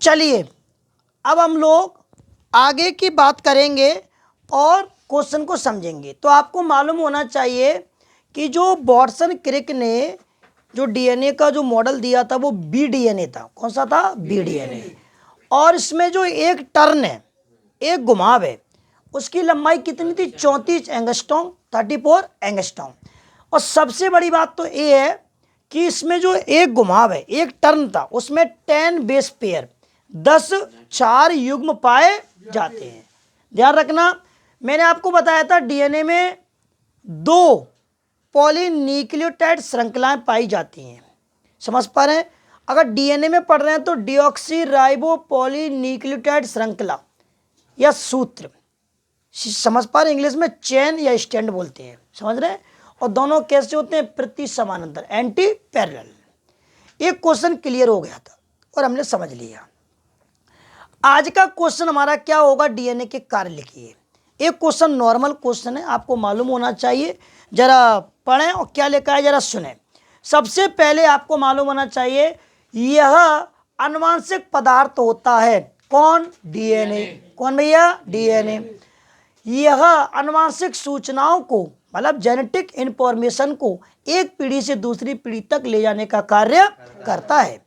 चलिए अब हम लोग आगे की बात करेंगे और क्वेश्चन को समझेंगे। तो आपको मालूम होना चाहिए कि जो वॉटसन क्रिक ने जो डीएनए का जो मॉडल दिया था वो बी डीएनए था। कौन सा था? B DNA. और इसमें जो एक टर्न है, एक घुमाव है, उसकी लंबाई कितनी थी? 34 एंगस्ट्रॉम, 34 एंगस्ट्रॉम। और सबसे बड़ी बात तो ये है कि इसमें जो एक घुमाव है, एक टर्न था, उसमें 10 बेस पेयर 10 4 युग्म पाए जाते हैं। ध्यान रखना, मैंने आपको बताया था डीएनए में 2 पॉलीन्यूक्लियोटाइड श्रृंखलाएं पाई जाती हैं। समझ पा रहे हैं? अगर डीएनए में पढ़ रहे हैं तो डिऑक्सी राइबो पॉलीन्यूक्लियोटाइड श्रृंखला या सूत्र, समझ पा रहे हैं? इंग्लिश में चेन या स्टैंड बोलते हैं। समझ रहे हैं? और दोनों कैसे होते हैं? प्रति समानांतर, एंटी पैरेलल। एक क्वेश्चन क्लियर हो गया था और हमने समझ लिया। आज का क्वेश्चन हमारा क्या होगा? डीएनए के कार्य लिखिए। एक क्वेश्चन नॉर्मल क्वेश्चन है, आपको मालूम होना चाहिए। जरा पढ़ें और क्या लिखा है जरा सुने। सबसे पहले आपको मालूम होना चाहिए यह आनुवंशिक पदार्थ होता है। कौन? डीएनए। कौन भैया? डीएनए। यह आनुवंशिक सूचनाओं को, मतलब जेनेटिक इंफॉर्मेशन को एक पीढ़ी से दूसरी पीढ़ी तक ले जाने का कार्य करता है।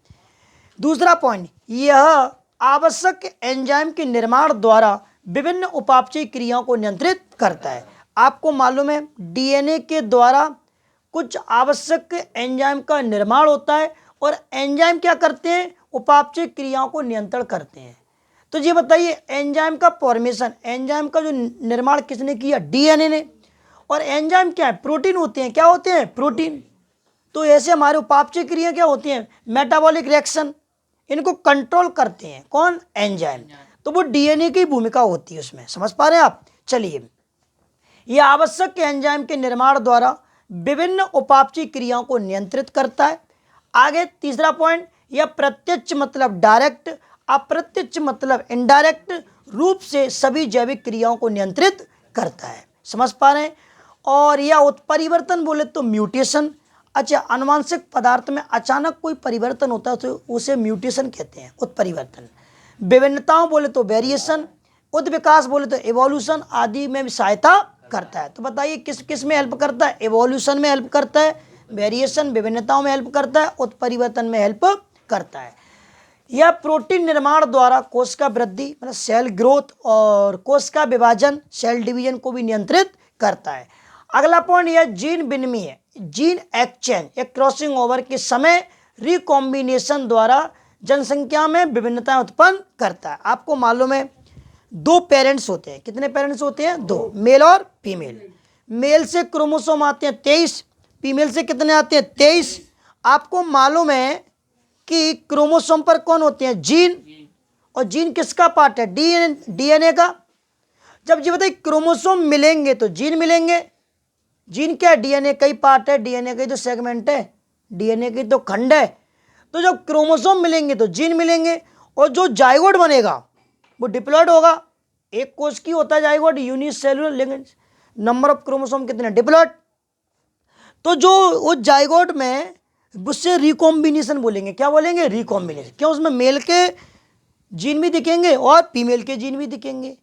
दूसरा पॉइंट, यह आवश्यक एंजाइम के निर्माण द्वारा विभिन्न उपापचयी क्रियाओं को नियंत्रित करता है। आपको मालूम है डीएनए के द्वारा कुछ आवश्यक एंजाइम का निर्माण होता है और एंजाइम क्या करते हैं? उपापचयी क्रियाओं को नियंत्रण करते हैं। तो ये बताइए एंजाइम का फॉर्मेशन, एंजाइम का जो निर्माण किसने किया? डीएनए ने। और एंजाइम क्या है? प्रोटीन होते हैं। क्या होते हैं? प्रोटीन। तो ऐसे हमारे उपापचयी क्रिया क्या होती हैं? मेटाबॉलिक रिएक्शन, इनको कंट्रोल करते हैं कौन? एंजाइम। तो वो डीएनए की भूमिका होती है उसमें। समझ पा रहे हैं आप? चलिए, यह आवश्यक एंजाइम के निर्माण द्वारा विभिन्न उपापचयी क्रियाओं को नियंत्रित करता है। आगे तीसरा पॉइंट, यह प्रत्यक्ष मतलब डायरेक्ट, अप्रत्यक्ष मतलब इनडायरेक्ट रूप से सभी जैविक क्रियाओं को नियंत्रित करता है। समझ पा रहे हैं? और यह उत्परिवर्तन बोले तो म्यूटेशन। अच्छा, आनुवंशिक पदार्थ में अचानक कोई परिवर्तन होता है तो उसे म्यूटेशन कहते हैं, उत्परिवर्तन। विभिन्नताओं बोले तो वेरिएशन, उत्विकास बोले तो एवोल्यूशन आदि में भी सहायता करता है। तो बताइए किस किस में हेल्प करता है? एवोल्यूशन में हेल्प करता है, वेरिएशन विभिन्नताओं में हेल्प करता है, उत्परिवर्तन में हेल्प करता है। यह प्रोटीन निर्माण द्वारा कोश का वृद्धि मतलब सेल ग्रोथ और कोश का विभाजन सेल डिवीजन को भी नियंत्रित करता है। अगला पॉइंट, यह जीन विनिमय, जीन एक्सचेंज या क्रॉसिंग ओवर के समय रिकॉम्बिनेशन द्वारा जनसंख्या में विभिन्नताएं उत्पन्न करता है। आपको मालूम है 2 पेरेंट्स होते हैं। कितने पेरेंट्स होते हैं? 2, मेल और फीमेल। मेल से क्रोमोसोम आते हैं 23, फीमेल से कितने आते हैं? 23। आपको मालूम है कि क्रोमोसोम पर कौन होते हैं? जीन। और जीन किसका पार्ट है? डीएनए का। जब ये बताइए क्रोमोसोम मिलेंगे तो जीन मिलेंगे। जीन क्या है? डीएनए का ही पार्ट है, डीएनए का ही तो सेगमेंट है, डीएनए की तो खंड है। तो जब क्रोमोसोम मिलेंगे तो जीन मिलेंगे और जो जाइगोट बनेगा वो डिप्लॉइड होगा। एक कोश की होता है जाइगोट, यूनिसेलुलर, लेकिन नंबर ऑफ क्रोमोसोम कितने? डिप्लॉइड। तो जो उस जाइगोट में उससे रिकॉम्बिनेशन बोलेंगे। क्या बोलेंगे? रिकॉम्बिनेशन। क्यों? उसमें मेल के जीन भी दिखेंगे और फीमेल के जीन भी दिखेंगे।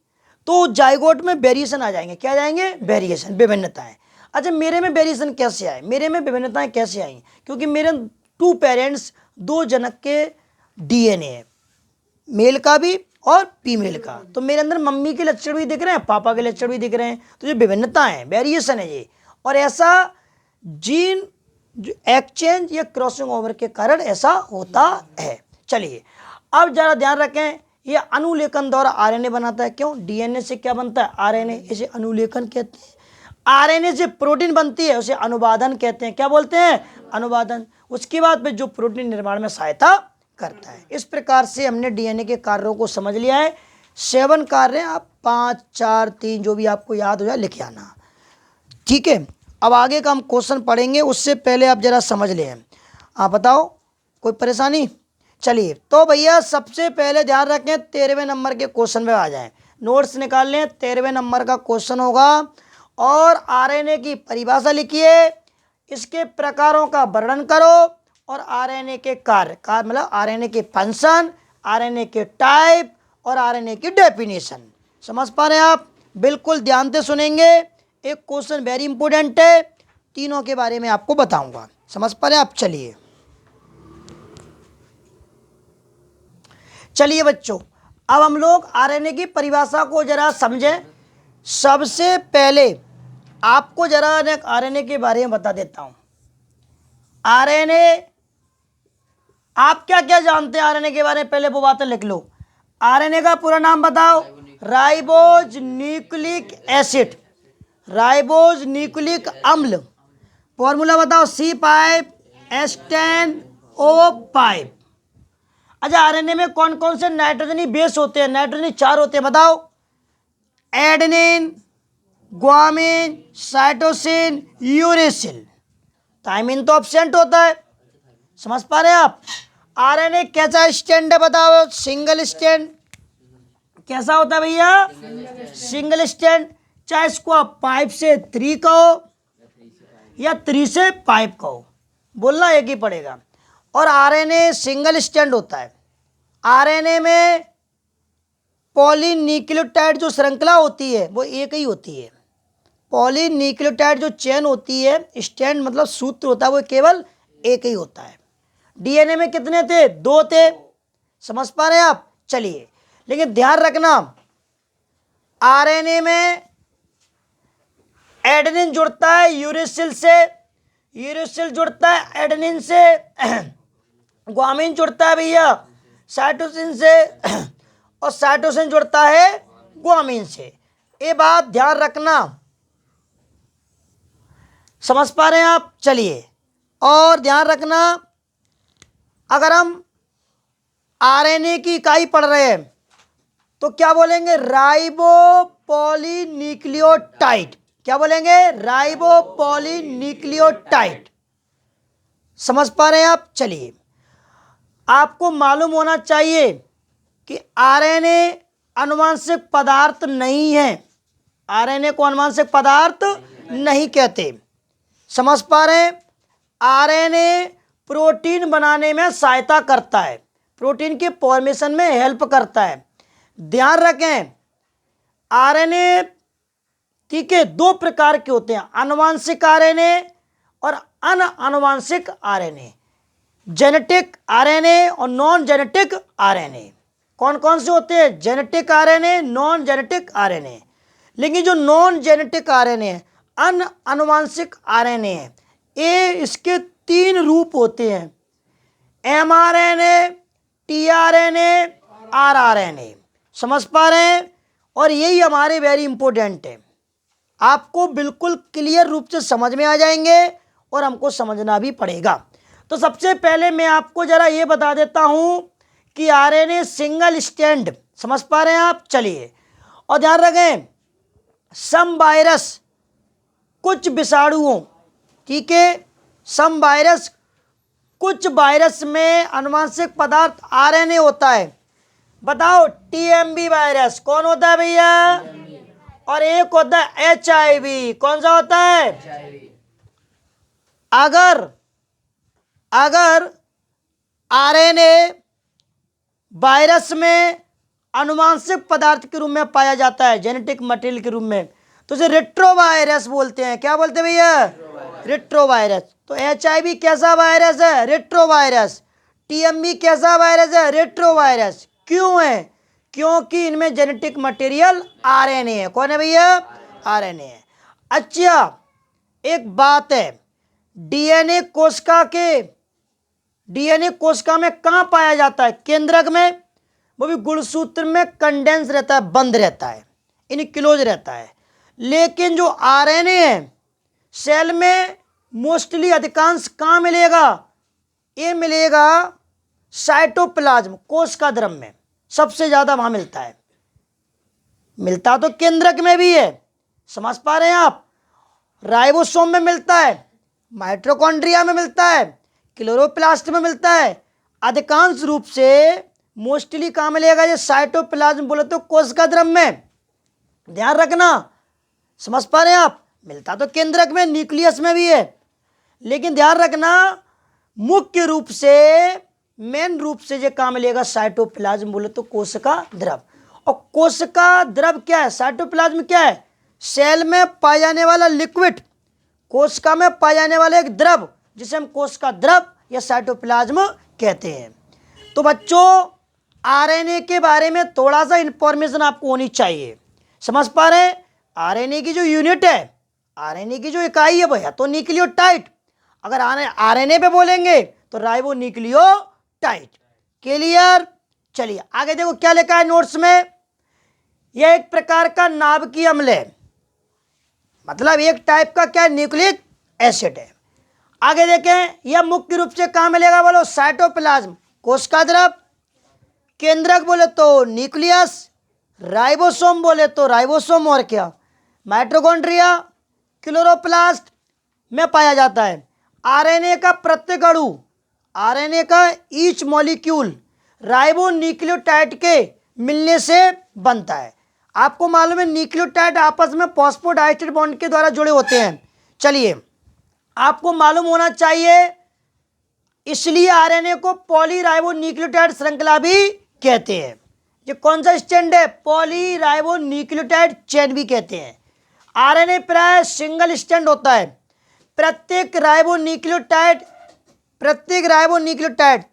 तो जाइगोट में वेरिएशन आ जाएंगे। क्या आ जाएंगे? वेरिएशन, विभिन्नताएं। अच्छा, मेरे में वेरिएशन कैसे आए? मेरे में विभिन्नताएं कैसे आई? क्योंकि मेरे 2 पेरेंट्स, 2 जनक के डीएनए है, मेल का भी और फीमेल का। तो मेरे अंदर मम्मी के लक्षण भी दिख रहे हैं, पापा के लक्षण भी दिख रहे हैं। तो ये विभिन्नता है, वेरिएशन है ये। और ऐसा जीन एक्सचेंज या क्रॉसिंग ओवर के कारण ऐसा होता है। चलिए अब जरा ध्यान रखें, ये अनुलेखन द्वारा आरएनए बनाता है। क्यों? डीएनए से क्या बनता है? आरएनए। इसे अनुलेखन कहते हैं। आरएनए से प्रोटीन बनती है, उसे अनुवादन कहते हैं। क्या बोलते हैं? अनुवादन। उसके बाद में जो प्रोटीन निर्माण में सहायता करता है। इस प्रकार से हमने डीएनए के कार्यों को समझ लिया है। 7 कार्य, आप 5 4 3 जो भी आपको याद हो जाए लिख आना। ठीक है, अब आगे का हम क्वेश्चन पढ़ेंगे, उससे पहले आप जरा समझ लें। आप बताओ कोई परेशानी? चलिए तो भैया सबसे पहले ध्यान रखें 13वें नंबर के क्वेश्चन में आ जाएं, नोट्स निकाल लें। 13वें नंबर का क्वेश्चन होगा और आरएनए की परिभाषा लिखिए, इसके प्रकारों का वर्णन करो और आरएनए के कार्य मतलब आरएनए के फंक्शन, आरएनए के टाइप और आरएनए की डेफिनेशन। समझ पा रहे हैं आप? बिल्कुल ध्यान से सुनेंगे, एक क्वेश्चन वेरी इंपॉर्टेंट है, तीनों के बारे में आपको बताऊंगा। समझ पा रहे हैं आप? चलिए बच्चों, अब हम लोग आरएनए की परिभाषा को जरा समझें। सबसे पहले आपको जरा आरएनए के बारे में बता देता हूं। आरएनए, आप क्या क्या जानते हैं आरएनए के बारे में, पहले वो बातें लिख लो। आरएनए का पूरा नाम बताओ। Ribose nucleic acid, ribose nucleic अम्ल। फॉर्मूला बताओ, C5H10O5। अच्छा, आरएनए में कौन कौन से नाइट्रोजनी बेस होते हैं? नाइट्रोजनी 4 होते हैं, बताओ। Adenine, guanine, cytosine, uracil. Thymine तो एब्सेंट होता है। समझ पा रहे हैं आप? आरएनए कैसा स्टैंड है बताओ? Single stand. कैसा होता है भैया? Single stand. चाहे इसको आप 5 से 3 कहो या 3 से 5 कहो, बोलना एक ही पड़ेगा। और आरएनए सिंगल स्टैंड होता है। आरएनए में पॉलीन्यूक्लियोटाइड जो श्रृंखला होती है वो एक ही होती है। पॉलीन्यूक्लियोटाइड जो चेन होती है, स्टैंड मतलब सूत्र होता है, वो केवल एक ही होता है। डीएनए में कितने थे? 2 थे। समझ पा रहे हैं आप? चलिए, लेकिन ध्यान रखना, आरएनए में एडेनिन जुड़ता है यूरेसिल से, यूरेसिल जुड़ता है एडेनिन से, ग्वामिन जुड़ता है भैया साइटोसिन से, और साइटोसिन जुड़ता है ग्वामिन से। ये बात ध्यान रखना। समझ पा रहे हैं आप? चलिए, और ध्यान रखना, अगर हम आरएनए की इकाई पढ़ रहे हैं तो क्या बोलेंगे? राइबोपॉलीन्यूक्लियोटाइड। क्या बोलेंगे? राइबोपॉलीन्यूक्लियोटाइड। समझ पा रहे हैं आप? चलिए, आपको मालूम होना चाहिए कि आरएनए आनुवांशिक पदार्थ नहीं है। आरएनए को आनुवांशिक पदार्थ नहीं कहते। समझ पा रहे हैं? आरएनए प्रोटीन बनाने में सहायता करता है, प्रोटीन के फॉर्मेशन में हेल्प करता है। ध्यान रखें, आरएनए, ठीक है, 2 प्रकार के होते हैं, आनुवांशिक आरएनए और अनआनुवांशिक आरएनए। जेनेटिक आरएनए और नॉन जेनेटिक आरएनए। कौन कौन से होते हैं? Genetic RNA, non genetic RNA. लेकिन जो नॉन जेनेटिक आरएनए, अनआनुवांशिक आरएनए है, ये इसके 3 रूप होते हैं, एमआरएनए, टीआरएनए, आरआरएनए। समझ पा रहे हैं? और यही हमारे वेरी इंपॉर्टेंट है, आपको बिल्कुल क्लियर रूप से समझ में आ जाएंगे और हमको समझना भी पड़ेगा। तो सबसे पहले मैं आपको जरा ये बता देता हूं कि आरएनए सिंगल स्टैंड। समझ पा रहे हैं आप? चलिए, और ध्यान रखें, सम वायरस, कुछ विषाणुओं, ठीक है, सम वायरस, कुछ वायरस में आनुवांशिक पदार्थ आरएनए होता है। बताओ, टीएमबी वायरस कौन होता है भैया? और एक होता है एचआईवी। कौन सा होता है? अगर आरएनए वायरस में आनुवांशिक पदार्थ के रूप में पाया जाता है, जेनेटिक मटेरियल के रूप में, तो उसे रेट्रोवायरस बोलते हैं। क्या बोलते हैं भैया? रेट्रोवायरस। तो एचआईवी कैसा वायरस है? रेट्रोवायरस। टीएमबी कैसा वायरस है? रेट्रोवायरस। क्यों है? क्योंकि इनमें जेनेटिक मटेरियल आरएनए है। कौन है भैया? आरएनए है। अच्छा, एक बात है, डीएनए कोशिका में कहाँ पाया जाता है? केंद्रक में, वो भी गुणसूत्र में कंडेंस रहता है, बंद रहता है, इनक्लोज रहता है। लेकिन जो आरएनए है, सेल में मोस्टली अधिकांश कहाँ मिलेगा? ये मिलेगा साइटोप्लाज्म, कोशिका द्रव में सबसे ज्यादा वहां मिलता है। मिलता तो केंद्रक में भी है, समझ पा रहे हैं आप? राइबोसोम में मिलता है, माइटोकॉन्ड्रिया में मिलता है, क्लोरोप्लास्ट में मिलता है। अधिकांश रूप से मोस्टली कहाँ मिलेगा? ये साइटोप्लाज्म बोले तो कोशिका द्रव में। ध्यान रखना, समझ पा रहे हैं आप? मिलता तो केंद्रक में, न्यूक्लियस में भी है, लेकिन ध्यान रखना, मुख्य रूप से मेन रूप से जो काम लेगा साइटोप्लाज्म बोले तो कोशिका द्रव। और कोशिका द्रव क्या है, साइटोप्लाज्म क्या है, सेल में पाया जाने वाला लिक्विड, कोशिका में पाया जाने वाला एक द्रव जिसे हम कोशिका द्रव या साइटोप्लाज्म कहते हैं। तो बच्चों आरएनए के बारे में थोड़ा सा इंफॉर्मेशन आपको होनी चाहिए। समझ पा रहे हैं, आरएनए की जो यूनिट है, आरएनए की जो इकाई है भैया तो न्यूक्लियोटाइड, अगर आरएनए पे बोलेंगे तो राइबो न्यूक्लियोटाइड। क्लियर। चलिए आगे देखो क्या लिखा है नोट्स में, यह एक प्रकार का नाभिकीय अम्ल है, मतलब एक टाइप का क्या न्यूक्लिक एसिड है। आगे देखें यह मुख्य रूप से कहाँ मिलेगा, बोलो साइटोप्लाज्म कोशिका द्रव, केंद्रक बोले तो न्यूक्लियस, राइबोसोम बोले तो राइबोसोम और क्या माइटोकॉन्ड्रिया, क्लोरोप्लास्ट में पाया जाता है। आरएनए का प्रत्येक अणु, आरएनए का ईच मॉलिक्यूल राइबो न्यूक्लियोटाइड के मिलने से बनता है। आपको मालूम है न्यूक्लियोटाइड आपस में फॉस्फोडाइएस्टर बॉन्ड के द्वारा जुड़े होते हैं। चलिए आपको मालूम होना चाहिए, इसलिए आरएनए को पॉलीराइबो न्यूक्लियोटाइड श्रृंखला भी कहते हैं। ये कौन सा स्टैंड है, पॉलीराइबो न्यूक्लियोटाइड चेन भी कहते हैं। आरएनए प्राय सिंगल स्टैंड होता है। प्रत्येक राइबो न्यूक्लियोटाइड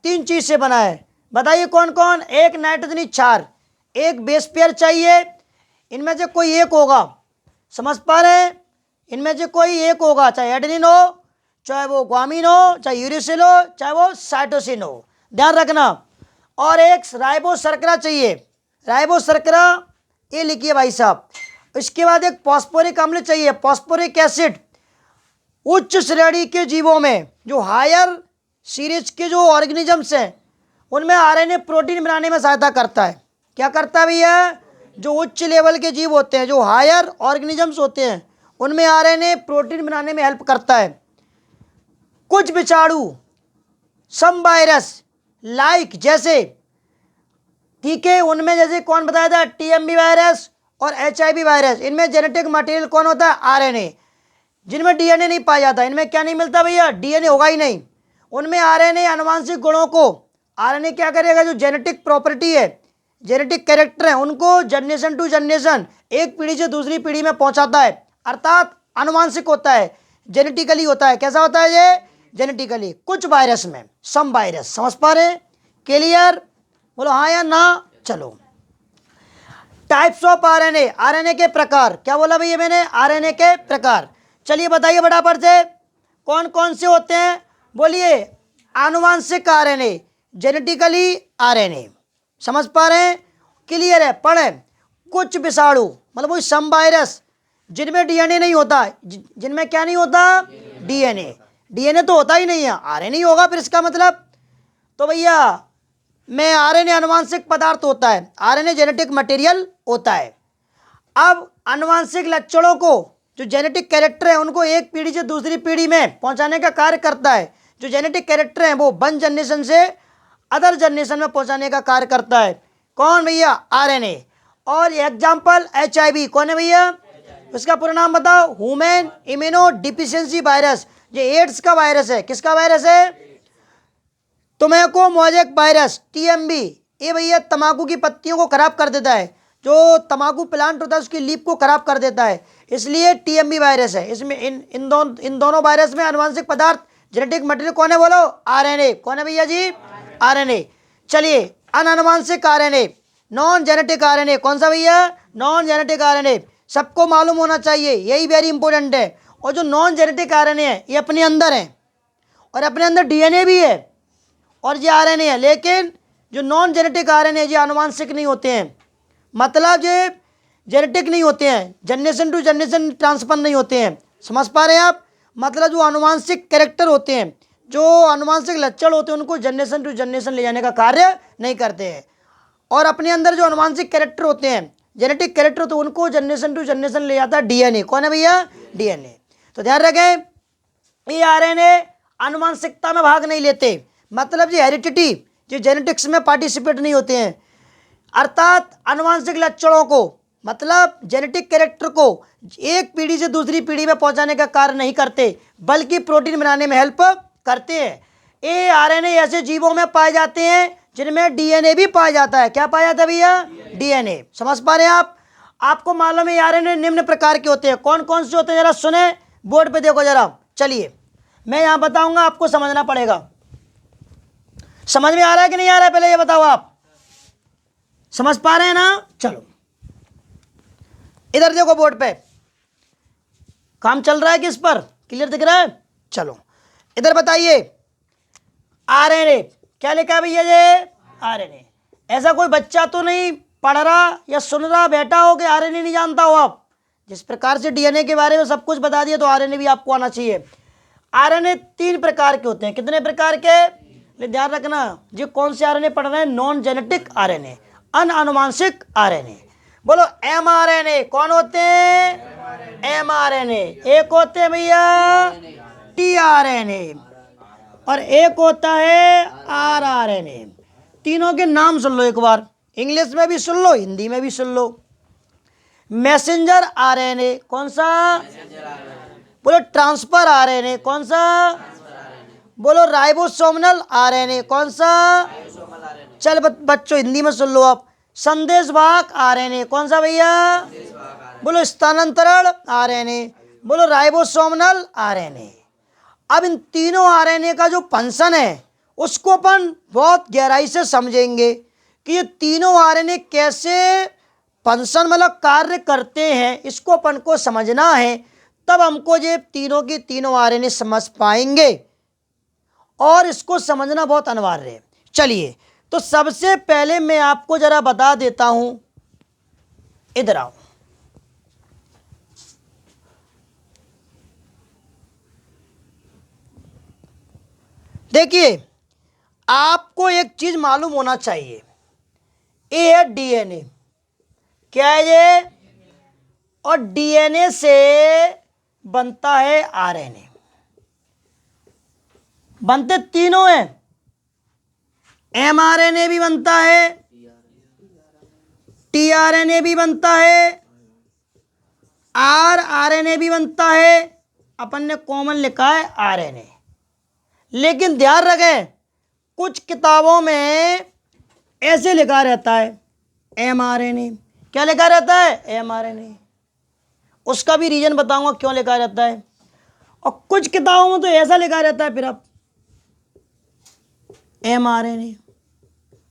3 चीज से बना है। बताइए कौन कौन, एक नाइट्रोजनी क्षार, एक बेस पेयर चाहिए, इनमें से कोई एक होगा। समझ पा रहे हैं, इनमें से कोई एक होगा, चाहे एडेनिन हो, चाहे वो ग्वामीन हो, चाहे यूरेसिल हो, चाहे वो साइटोसिन हो, ध्यान रखना। और एक राइबो शर्करा चाहिए, राइबो शर्करा ये लिखिए भाई साहब। इसके बाद एक फॉस्फोरिक अम्ल चाहिए, फॉस्फोरिक एसिड। उच्च श्रेणी के जीवों में जो हायर सीरीज के जो ऑर्गेनिजम्स हैं उनमें आरएनए प्रोटीन बनाने में सहायता करता है। क्या करता है भैया, जो उच्च लेवल के जीव होते हैं, जो हायर ऑर्गेनिजम्स होते हैं, उनमें आरएनए प्रोटीन बनाने में हेल्प करता है। कुछ विषाणु, सम वायरस लाइक जैसे, ठीक है, उनमें जैसे कौन बताया था, टीएमबी वायरस और एचआईवी वायरस, इनमें जेनेटिक मटेरियल कौन होता है, आरएनए। जिनमें डीएनए नहीं पाया जाता, इनमें क्या नहीं मिलता भैया, डीएनए होगा ही नहीं। उनमें आरएनए आनुवांशिक गुणों को, आरएनए क्या करेगा, जो जेनेटिक प्रॉपर्टी है, जेनेटिक कैरेक्टर है, उनको जनरेशन टू जनरेशन, एक पीढ़ी से दूसरी पीढ़ी में पहुंचाता है। अर्थात आनुवांशिक होता है, जेनेटिकली होता है। कैसा होता है ये, जेनेटिकली। कुछ वायरस में, सम वायरस, समझ पा रहे हैं, क्लियर, बोलो हाँ या ना। चलो टाइप्स ऑफ आरएनए, आरएनए के प्रकार, क्या बोला भैया मैंने, आरएनए के प्रकार। चलिए बताइए फटाफट से कौन कौन से होते हैं, बोलिए। आनुवांशिक आरएनए, जेनेटिकली आरएनए, समझ पा रहे हैं, क्लियर है, पढ़ें। कुछ विषाणु मतलब वही सम वायरस जिनमें डीएनए नहीं होता, जिनमें क्या नहीं होता, डीएनए। डीएनए तो होता ही नहीं है, आरएनए ही होगा फिर इसका मतलब। तो भैया में आरएनए आनुवांशिक पदार्थ होता है, आरएनए जेनेटिक मटेरियल होता है। अब आनुवांशिक लक्षणों को, जो जेनेटिक कैरेक्टर है, उनको एक पीढ़ी से दूसरी पीढ़ी में पहुंचाने का कार्य करता है। जो जेनेटिक कैरेक्टर है वो वन जनरेशन से अदर जनरेशन में पहुंचाने का कार्य करता है। कौन भैया, आरएनए। और एग्जाम्पल एचआईवी, कौन है भैया, उसका पूरा नाम बताओ, ह्यूमन इम्यूनो डिफिशियंसी वायरस। ये एड्स का वायरस है, किसका वायरस है, टोबैको मोजेक वायरस, टीएमबी। ये भैया तंबाकू की पत्तियों को खराब कर देता है, जो तंबाकू प्लांट होता है उसकी लीफ को खराब कर देता है, इसलिए टीएमबी वायरस है। इसमें इन दोनों वायरस में आनुवांशिक पदार्थ, जेनेटिक मटेरियल कौन है, बोलो आरएनए। कौन है भैया जी, आरएनए। चलिए अनानुवांशिक आरएनए, नॉन जेनेटिक आरएनए, कौन सा भैया, नॉन जेनेटिक आरएनए। सबको मालूम होना चाहिए, यही वेरी इंपॉर्टेंट है। और जो नॉन जेनेटिक आरएनए है ये अपने अंदर है, और अपने अंदर डीएनए भी है और ये आरएनए है। लेकिन जो नॉन जेनेटिक आरएनए ये आनुवांशिक नहीं होते हैं, मतलब ये जेनेटिक नहीं होते हैं, जनरेशन टू जनरेशन ट्रांसफर नहीं होते हैं। समझ पा रहे हैं आप, मतलब जो आनुवांशिक कैरेक्टर होते हैं, जो आनुवांशिक लक्षण होते हैं, उनको जनरेशन टू जनरेशन ले जाने का कार्य नहीं करते हैं। और अपने अंदर जो आनुवांशिक कैरेक्टर होते हैं, जेनेटिक कैरेक्टर होते हैं, उनको जनरेशन टू जनरेशन ले जाता है डीएनए। कौन है भैया, डीएनए। तो ध्यान रखें, ये आरएनए आनुवांशिकता में भाग नहीं लेते, मतलब ये हेरिडिटी, ये जेनेटिक्स में पार्टिसिपेट नहीं होते हैं। अर्थात आनुवांशिक लक्षणों को, मतलब जेनेटिक कैरेक्टर को एक पीढ़ी से दूसरी पीढ़ी में पहुंचाने का कार्य नहीं करते, बल्कि प्रोटीन बनाने में हेल्प करते हैं। ARNA ऐसे जीवों में पाए जाते हैं जिनमें DNA भी पाया जाता है। क्या पाया जाता है भैया? DNA। समझ पा रहे हैं आप? आपको मालूम है RNA निम्न प्रकार के होते हैं। कौन कौन से होते हैं जरा सुने, बोर्ड पे देखो जरा। चलिए मैं यहां बताऊंगा, आपको समझना पड़ेगा। समझ में आ रहा है कि नहीं आ रहा है, पहले ये बताओ आप समझ पा रहे हैं ना? चलो इधर देखो बोर्ड पे, काम चल रहा है कि इस पर क्लियर दिख रहा है? चलो इधर बताइए, RNA क्या लिखा है भैया? ये RNA। ऐसा कोई बच्चा तो नहीं पढ़ रहा या सुन रहा बैठा हो कि RNA नहीं जानता हो आप? जिस प्रकार से DNA के बारे में सब कुछ बता दिया तो RNA भी आपको आना चाहिए। RNA 3 प्रकार के होते हैं। कितने प्रकार के? ध्यान रखना, जो कौन से RNA पढ़ रहे हैं? नॉन जेनेटिक RNA, अनुवांशिक RNA। बोलो mRNA। कौन होते हैं? mRNA। एक होते हैं भैया tRNA और एक होता है rRNA। तीनों के नाम सुन लो एक बार, इंग्लिश में भी सुन लो, हिंदी में भी सुन लो। मैसेंजर RNA कौन सा? बोलो ट्रांसफर RNA कौन सा? बोलो राइबोसोमल RNA कौन सा? चल बच्चों हिंदी में सुन लो आप। संदेशवाहक RNA कौन सा भैया? बोलो स्थानांतरण RNA। बोलो राइबोसोमल RNA। अब इन तीनों RNA का जो फंक्शन है उसको अपन बहुत गहराई से समझेंगे कि ये तीनों RNA कैसे फंक्शन मतलब कार्य करते हैं, इसको अपन को समझना है। तब हमको ये तीनों की तीनों RNA समझ पाएंगे और इसको समझना बहुत अनिवार्य है। चलिए तो सबसे पहले मैं आपको जरा बता देता हूं, इधर आओ। देखिए आपको एक चीज मालूम होना चाहिए, ये है DNA। क्या है ये? और DNA से बनता है RNA। बनते तीनों हैं, mRNA भी बनता है, tRNA भी बनता है, rRNA भी बनता है। अपन ने कॉमन लिखा है RNA। लेकिन ध्यान रखें कुछ किताबों में ऐसे लिखा रहता है mRNA। क्या लिखा रहता है? mRNA। उसका भी रीजन बताऊंगा क्यों लिखा रहता है। और कुछ किताबों में तो ऐसा लिखा रहता है फिर अब mRNA।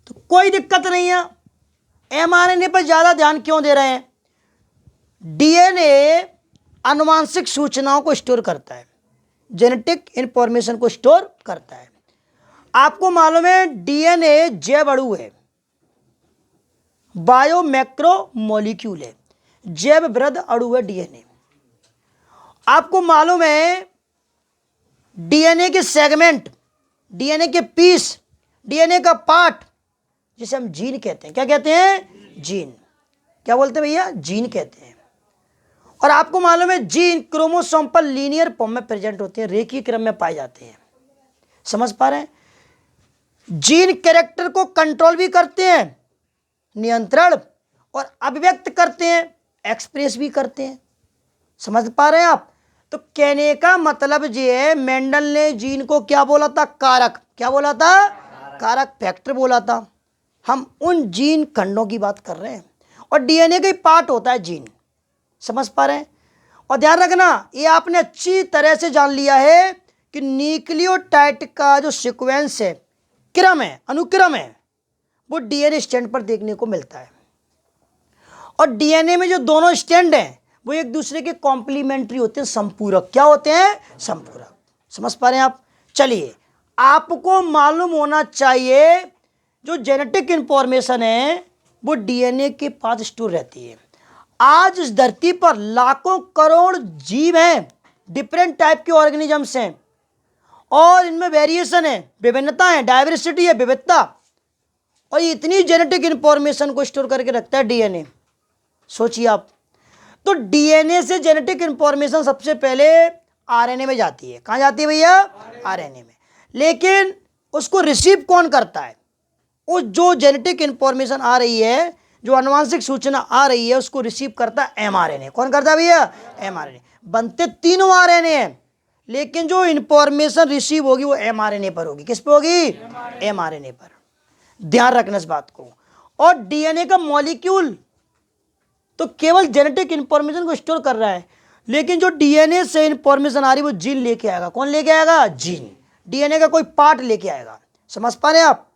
तो कोई दिक्कत नहीं है, mRNA पर ज्यादा ध्यान क्यों दे रहे हैं? DNA आनुवांशिक सूचनाओं को स्टोर करता है, जेनेटिक इंफॉर्मेशन को स्टोर करता है। आपको मालूम है DNA जैव अणु है, बायो मैक्रो मॉलिक्यूल है, जैव वृद्ध अणु है DNA। आपको मालूम है DNA के सेगमेंट, DNA के पीस, DNA का पार्ट जिसे हम जीन कहते हैं। क्या कहते हैं? जीन। क्या बोलते हैं भैया? जीन कहते हैं। और आपको मालूम है जीन क्रोमोसोम पर लीनियर फॉर्म में प्रेजेंट होते हैं, रेखीय क्रम में पाए जाते हैं। समझ पा रहे हैं? जीन कैरेक्टर को कंट्रोल भी करते हैं, नियंत्रण और अभिव्यक्त करते हैं, एक्सप्रेस भी करते हैं। समझ पा रहे हैं आप? तो कहने का मतलब ये है, मेंडल ने जीन को क्या बोला था? कारक। क्या बोला था? कारक फैक्टर बोला था। हम उन जीन खंडों की बात कर रहे हैं और DNA का ही पार्ट होता है जीन। समझ पा रहे हैं? और ध्यान रखना ये आपने अच्छी तरह से जान लिया है कि न्यूक्लियोटाइड का जो सीक्वेंस है, क्रम है, अनुक्रम है, वो DNA स्टैंड पर देखने को मिलता है। और DNA में जो दोनों स्टैंड हैं वो एक दूसरे के कॉम्प्लीमेंट्री होते हैं, संपूरक। क्या होते हैं? संपूरक। समझ पा रहे हैं आप? चलिए आपको मालूम होना चाहिए जो जेनेटिक इंफॉर्मेशन है वो DNA के पास स्टोर रहती है। आज इस धरती पर लाखों करोड़ जीव हैं, डिफरेंट टाइप के ऑर्गेनिजम्स हैं और इनमें वेरिएशन है, विभिन्नता है, डाइवर्सिटी है, विविधता। और इतनी जेनेटिक इंफॉर्मेशन को स्टोर करके रखता है DNA। सोचिए आप, तो DNA से जेनेटिक इंफॉर्मेशन सबसे पहले RNA में जाती है। कहाँ जाती है भैया? RNA में। लेकिन उसको रिसीव कौन करता है? उस जो जेनेटिक इंफॉर्मेशन आ रही है, जो आनुवांशिक सूचना आ रही है, उसको रिसीव करता है mRNA। कौन करता है भैया? mRNA। बनते तीनों RNA हैं, लेकिन जो इंफॉर्मेशन रिसीव होगी वो एमआरएनए पर होगी। किस पे होगी? एमआरएनए पर। ध्यान रखना इस बात को। और डीएनए का मॉलिक्यूल तो केवल जेनेटिक इंफॉर्मेशन को स्टोर कर रहा है, लेकिन जो डीएनए से इंफॉर्मेशन आ रही है वो जीन लेके आएगा। कौन लेके आएगा? जीन। डीएनए का कोई पार्ट लेके आएगा। समझ पा रहे हैं आप?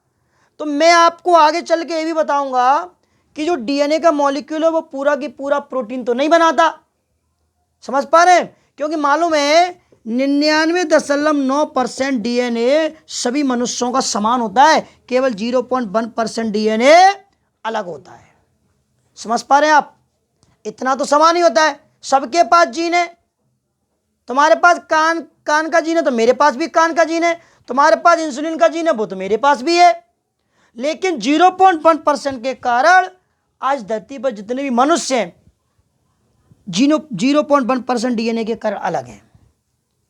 तो मैं आपको आगे चल के ये भी बताऊंगा कि जो डीएनए का मॉलिक्यूल है वो पूरा की पूरा प्रोटीन तो नहीं बनाता। समझ पा रहे हैं? क्योंकि मालूम है 99.9% डीएनए सभी मनुष्यों का समान होता है, केवल 0.1% डीएनए अलग होता है। समझ पा रहे हैं आप? इतना तो समान ही होता है। सबके पास जीन है। तुम्हारे पास कान का जीन है तो मेरे पास भी कान का जीन है। तुम्हारे पास इंसुलिन का जीन है वो तो मेरे पास भी है। लेकिन 0.1% के कारण आज धरती पर जितने भी मनुष्य हैं 0.1% डीएनए के कारण अलग हैं।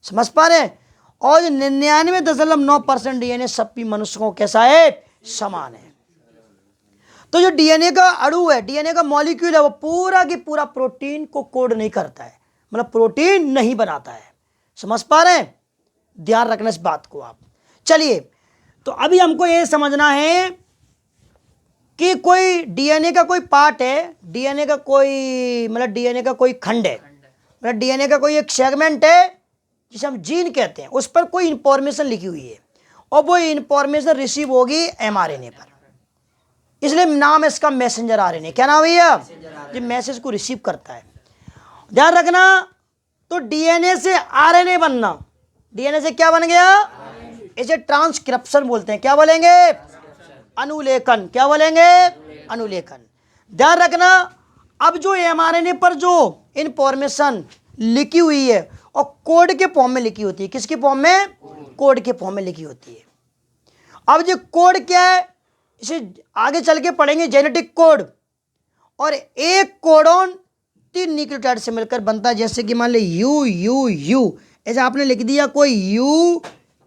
समझ पा रहे हैं? और 99.9% डीएनए सभी मनुष्यों को कैसा है? समान है। तो जो डीएनए का अणु है, डीएनए का मॉलिक्यूल है, वो पूरा की पूरा प्रोटीन को कोड नहीं करता है, मतलब प्रोटीन नहीं बनाता है। समझ पा रहे हैं? ध्यान रखना इस बात को आप। चलिए, तो अभी हमको ये समझना है कि कोई डीएनए का कोई पार्ट है, डीएनए का कोई मतलब डीएनए का कोई खंड है, मतलब डीएनए का कोई एक सेगमेंट है जिसे हम जीन कहते हैं, उस पर कोई इंफॉर्मेशन लिखी हुई है और वो इंफॉर्मेशन रिसीव होगी एमआरएनए पर। इसलिए नाम है इसका मैसेंजर आरएनए। क्या नाम है भैया? जो मैसेज को रिसीव करता है। ध्यान रखना, तो डीएनए से आरएनए बनना, डीएनए से क्या बन गया? इसे ट्रांसक्रिप्शन बोलते हैं। क्या बोलेंगे? अनुलेखन। क्या बोलेंगे? अनुलेखन। ध्यान रखना, अब जो एमआरएनए पर जो इंफॉर्मेशन लिखी हुई है और कोड के फॉर्म में लिखी होती है। किसके फॉर्म में? कोड के फॉर्म में लिखी होती है। अब ये कोड क्या है इसे आगे चल के पढ़ेंगे, जेनेटिक कोड। और एक कोडॉन 3 न्यूक्लियोटाइड से मिलकर बनता है। जैसे कि मान ले यू यू यू, ऐसे आपने लिख दिया कोई यू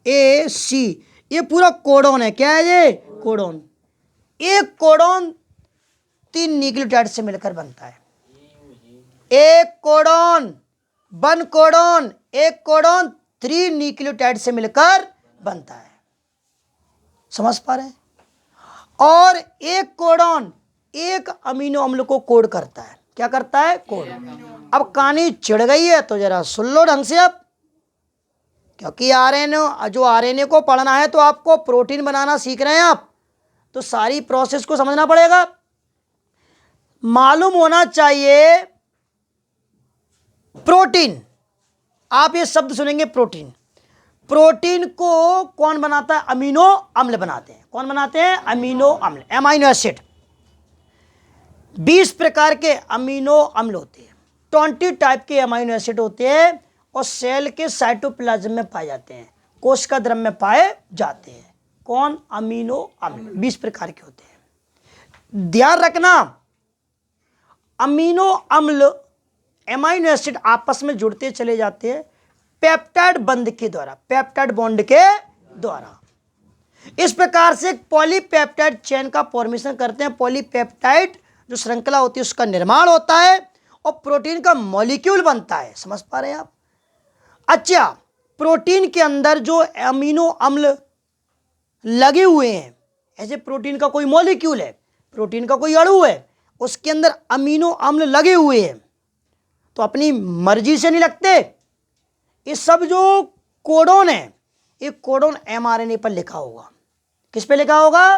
ए सी, ये पूरा कोडॉन है। क्या है ये? कोडॉन। एक कोडॉन 3 न्यूक्लियोटाइड से मिलकर बनता है। एक कोडॉन, 1 कोडॉन, एक कोडॉन 3 न्यूक्लियोटाइड से मिलकर बनता है। समझ पा रहे हैं? और एक कोडॉन एक अमीनो अम्ल को कोड करता है। क्या करता है? कोड। अब कहानी चिढ़ गई है तो जरा सुन लो ढंग से अब, क्योंकि आरएनए को पढ़ना है तो आपको प्रोटीन बनाना सीख रहे हैं आप, तो सारी प्रोसेस को समझना पड़ेगा। मालूम होना चाहिए प्रोटीन। आप ये शब्द सुनेंगे प्रोटीन। प्रोटीन को कौन बनाता है? अमीनो अम्ल बनाते हैं। कौन बनाते हैं? अमीनो अम्ल, एमाइनो एसिड। 20 प्रकार के अमीनो अम्ल होते हैं, 20 टाइप के अमीनो एसिड होते हैं और सेल के साइटोप्लाज्म में पाए जाते हैं, कोशिका द्रव्य में पाए जाते हैं। कौन? अमीनो अम्ल 20 प्रकार के होते हैं। ध्यान रखना, अमीनो अम्ल एमाइनो एसिड आपस में जुड़ते चले जाते हैं पेप्टाइड बंध के द्वारा, पेप्टाइड बॉन्ड के द्वारा। इस प्रकार से पॉलीपेप्टाइड चेन का फॉर्मेशन करते हैं। पॉलीपेप्टाइड जो श्रृंखला होती है उसका निर्माण होता है और प्रोटीन का मॉलिक्यूल बनता है। समझ पा रहे हैं आप? अच्छा, प्रोटीन के अंदर जो अमीनो अम्ल लगे हुए हैं, ऐसे प्रोटीन का कोई मॉलिक्यूल है, प्रोटीन का कोई अणु है, उसके अंदर अमीनो अम्ल लगे हुए हैं, तो अपनी मर्जी से नहीं लगते। ये सब जो कोडॉन है, ये कोडॉन एमआरएनए पर लिखा होगा। किस पे लिखा होगा?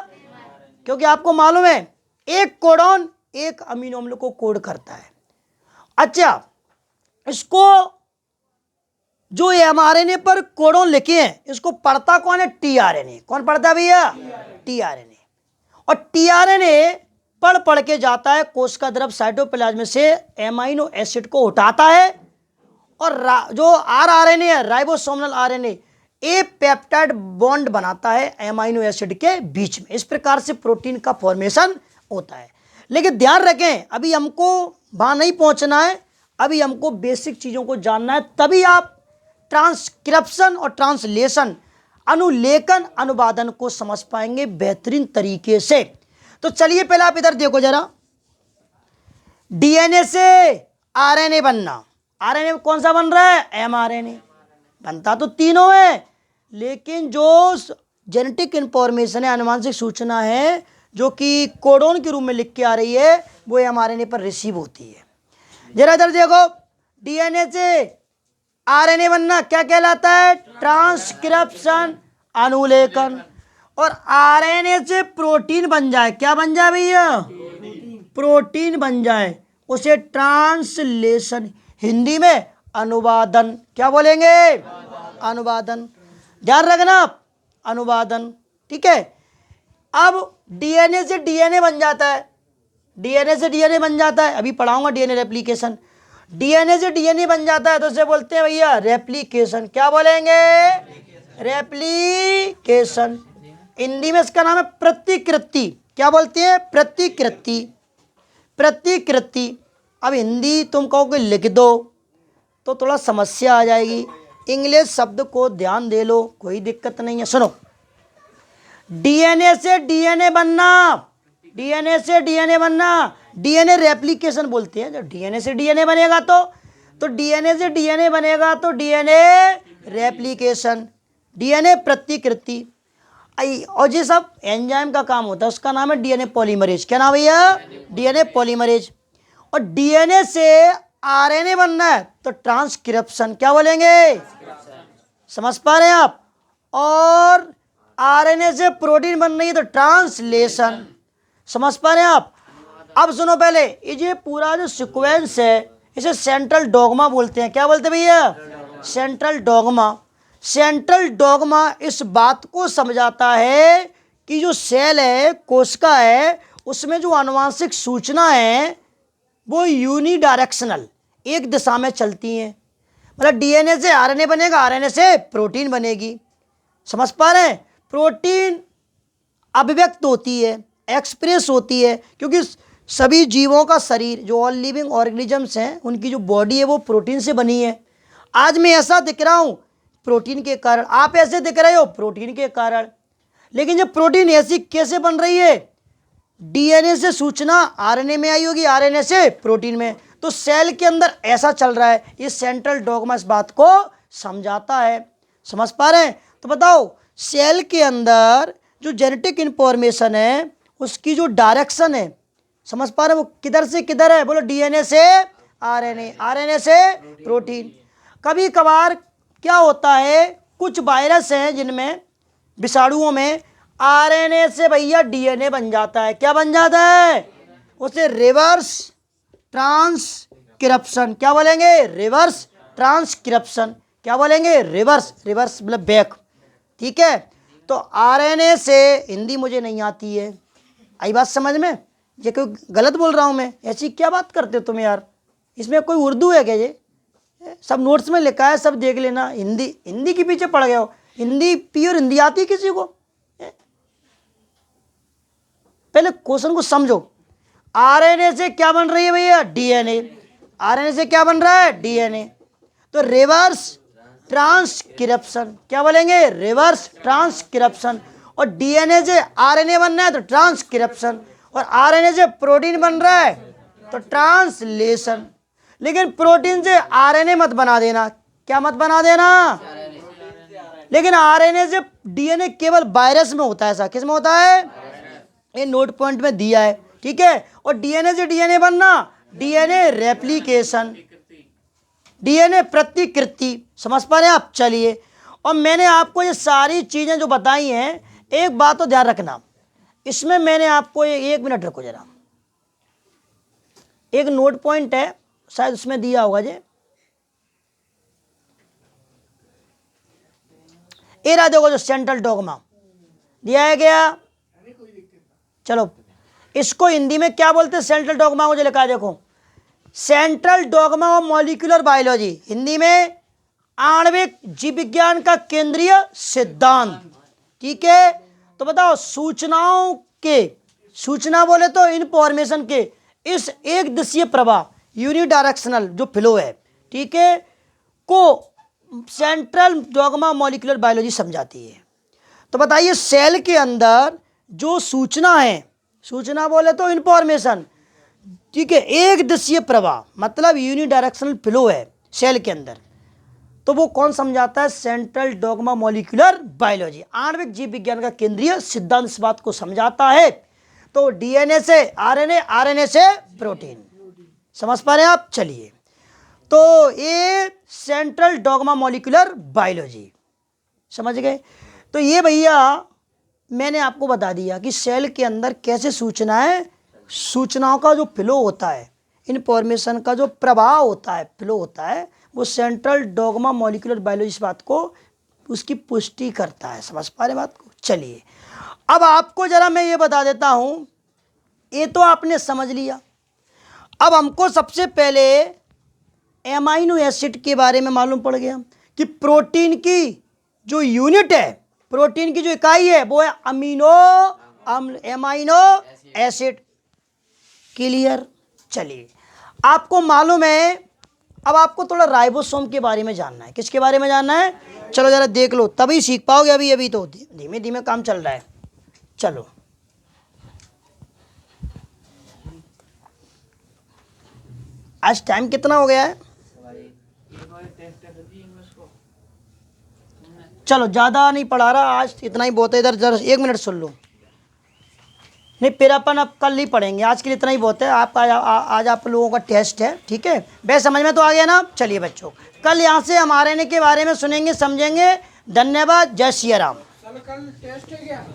क्योंकि आपको मालूम है एक कोडॉन एक अमीनो अम्ल को कोड करता है। अच्छा, इसको जो एमआरएनए पर कोडॉन लिखे हैं इसको पढ़ता कौन है? टीआरएनए। कौन पढ़ता है भैया? टीआरएनए। और टीआरएनए पढ़ पढ़ के जाता है कोशिका द्रव्य साइटोप्लाज्म से एमाइनो एसिड को उठाता है और जो आरएनए है, राइबोसोमल आरएनए, ए पेप्टाइड बॉन्ड बनाता है एमाइनो एसिड के बीच में। इस प्रकार से प्रोटीन का फॉर्मेशन होता है। लेकिन ध्यान रखें, अभी हमको वहां नहीं पहुंचना है, अभी हमको बेसिक चीजों को जानना है, तभी आप ट्रांसक्रिप्शन और ट्रांसलेशन, अनुलेखन, अनुवादन को समझ पाएंगे बेहतरीन तरीके से। तो चलिए पहले आप इधर देखो जरा, डीएनए से आरएनए बनना। आरएनए कौन सा बन रहा है? एमआरएनए। बनता तो तीनों है, लेकिन जो जेनेटिक इंफॉर्मेशन है, आनुवांशिक सूचना है, जो कि कोडोन के रूप में लिख के आ रही है, वो mRNA पर रिसीव होती है। जरा इधर देखो, डीएनए से आरएनए बनना क्या कहलाता है? ट्रांसक्रिप्शन, अनुलेखन। और आरएनए से प्रोटीन बन जाए, क्या बन जाए भैया? प्रोटीन बन जाए, उसे ट्रांसलेशन, हिंदी में अनुवादन, क्या बोलेंगे? अनुवादन। ध्यान रखना, अनुवादन, ठीक है। अब डीएनए से डीएनए बन जाता है, डीएनए से डीएनए बन जाता है, अभी पढ़ाऊंगा डीएनए रेप्लिकेशन। डीएनए से डीएनए बन जाता है तो उसे बोलते हैं भैया रेप्लिकेशन, क्या बोलेंगे? रेप्लिकेशन। हिंदी में इसका नाम है प्रतिकृति, क्या बोलते हैं? प्रतिकृति, प्रतिकृति। अब हिंदी तुम कहोगे लिख दो तो थोड़ा समस्या आ जाएगी, इंग्लिश शब्द को ध्यान दे लो, कोई दिक्कत नहीं है। सुनो, डीएनए से डीएनए बनना, डीएनए से डीएनए बनना, डीएनए रेप्लिकेशन बोलते हैं। जब डीएनए से डीएनए बनेगा तो डीएनए से डीएनए बनेगा तो डीएनए रेप्लिकेशन, डीएनए प्रतिकृति। और ये सब एंजाइम का काम होता है, उसका नाम है डीएनए पॉलीमरेज। क्या नाम भैया? DNA polymerase. और डीएनए से आरएनए बनना है तो ट्रांसक्रिप्शन, क्या बोलेंगे? समझ पा रहे हैं आप? और आरएनए से प्रोटीन बन रही है तो ट्रांसलेशन, समझ पा रहे हैं आप? अब सुनो, पहले ये पूरा जो सीक्वेंस है इसे सेंट्रल डॉगमा बोलते हैं। क्या बोलते हैं भैया? Central dogma. सेंट्रल डॉगमा इस बात को समझाता है कि जो सेल है, कोशिका है, उसमें जो आनुवांशिक सूचना है वो यूनिडायरेक्शनल, एक दिशा में चलती हैं। मतलब डीएनए से आरएनए बनेगा, आरएनए से प्रोटीन बनेगी, समझ पा रहे हैं? प्रोटीन अभिव्यक्त होती है, एक्सप्रेस होती है, क्योंकि सभी जीवों का शरीर, जो ऑल लिविंग ऑर्गेनिजम्स हैं, उनकी जो बॉडी है वो प्रोटीन से बनी है। आज मैं ऐसा दिख रहा हूँ प्रोटीन के कारण, आप ऐसे दिख रहे हो प्रोटीन के कारण। लेकिन जब प्रोटीन ऐसी कैसे बन रही है? डीएनए से सूचना आरएनए में आई होगी, आरएनए से प्रोटीन में, तो सेल के अंदर ऐसा चल रहा है। ये सेंट्रल डॉगमा इस बात को समझाता है, समझ पा रहे हैं? तो बताओ, सेल के अंदर जो जेनेटिक इंफॉर्मेशन है उसकी जो डायरेक्शन है, समझ पा रहे हैं, वो किधर से किधर है? बोलो, डीएनए से आरएनए, आरएनए से प्रोटीन। कभी कभार क्या होता है, कुछ वायरस हैं जिनमें, विषाणुओं में, आरएनए से भैया डीएनए बन जाता है। क्या बन जाता है? उसे रिवर्स ट्रांसक्रिप्शन, क्या बोलेंगे? रिवर्स ट्रांसक्रिप्शन, क्या बोलेंगे? रिवर्स, रिवर्स मतलब बैक, ठीक है। तो आरएनए से, हिंदी मुझे नहीं आती है, आई बात समझ में? ये कोई गलत बोल रहा हूँ मैं? ऐसी क्या बात करते हो तुम यार? इसमें कोई उर्दू है क्या? ये सब नोट्स में लिखा है, सब देख लेना। हिंदी, हिंदी के पीछे पड़ गए हो? हिंदी प्योर हिंदी आती है किसी को? पहले क्वेश्चन को समझो। आरएनए से क्या बन रही है भैया? डीएनए। आरएनए से क्या बन रहा है? डीएनए। तो रिवर्स ट्रांसक्रिप्शन, क्या बोलेंगे? Reverse transcription. और डीएनए से आरएनए बन रहा है तो ट्रांसक्रिप्शन, और आरएनए से प्रोटीन बन रहा है तो ट्रांसलेशन। लेकिन प्रोटीन से आरएनए मत बना देना, क्या मत बना देना? लेकिन आरएनए से डीएनए केवल वायरस में होता है। ऐसा किस में होता है? ये नोट पॉइंट में दिया है, ठीक है। और डीएनए से डीएनए बनना, डीएनए रेप्लिकेशन, डीएनए प्रतिकृति, समझ पा रहे हैं आप? चलिए, और मैंने आपको ये सारी चीजें जो बताई हैं, एक बात तो ध्यान रखना, इसमें मैंने आपको एक मिनट रखो जरा, एक नोट पॉइंट है, शायद उसमें दिया होगा जी, ये रहा देखो, जो सेंट्रल डॉगमा दिया है गया। चलो, इसको हिंदी में क्या बोलते हैं? सेंट्रल डॉगमा मुझे लिखा है, देखो, central dogma of molecular biology, Hindi में आणविक जीव विज्ञान का केंद्रीय सिद्धांत, ठीक है। तो बताओ, सूचनाओं के, सूचना बोले तो इंफॉर्मेशन के, इस एक दिशीय प्रवाह, यूनिडायरेक्शनल जो फ्लो है, ठीक है, को सेंट्रल डॉगमा मॉलिक्यूलर बायोलॉजी समझाती है। तो बताइए, सेल के अंदर जो सूचना है, सूचना बोले तो इंफॉर्मेशन, ठीक है, एक दिशीय प्रवाह मतलब यूनिडायरेक्शनल फ्लो है सेल के अंदर। तो वो कौन समझाता है? सेंट्रल डॉगमा मॉलिक्यूलर बायोलॉजी, आणविक जीव विज्ञान का केंद्रीय सिद्धांत इस बात को समझाता है। तो डीएनए से आरएनए, आरएनए से प्रोटीन, समझ पा रहे हैं आप? चलिए, तो ये सेंट्रल डॉगमा मॉलिक्यूलर बायोलॉजी समझ गए। तो ये भैया मैंने आपको बता दिया कि सेल के अंदर कैसे सूचनाओं का जो फ्लो होता है, इंफॉर्मेशन का जो प्रवाह होता है, फ्लो होता है, वो सेंट्रल डॉगमा मॉलिक्यूलर बायोलॉजी इस बात को, उसकी पुष्टि करता है। समझ पा रहे बात को? चलिए, अब आपको जरा मैं ये बता देता हूँ, ये तो आपने समझ लिया। अब हमको सबसे पहले एमाइनो एसिड के बारे में मालूम पड़ गया कि प्रोटीन की जो यूनिट है, प्रोटीन की जो इकाई है वो है अमीनो अम्ल, एमाइनो एसिड। क्लियर? चलिए, आपको मालूम है, अब आपको थोड़ा राइबोसोम के बारे में जानना है। किसके बारे में जानना है? चलो जरा देख लो, तभी सीख पाओगे। अभी तो धीमे धीमे काम चल रहा है। चलो, आज टाइम कितना हो गया है? चलो, ज़्यादा नहीं पढ़ा रहा आज, इतना ही बहुत है। इधर जरा 1 मिनट सुन लो। नहीं, फिर अपन अब कल ही पढ़ेंगे, आज के लिए इतना ही बहुत है। आज आप लोगों का टेस्ट है, ठीक है? बस समझ में तो आ गया ना? चलिए बच्चों, कल यहाँ से हम आरएनए के बारे में सुनेंगे, समझेंगे। धन्यवाद, जय सिया राम। कल टेस्ट है क्या?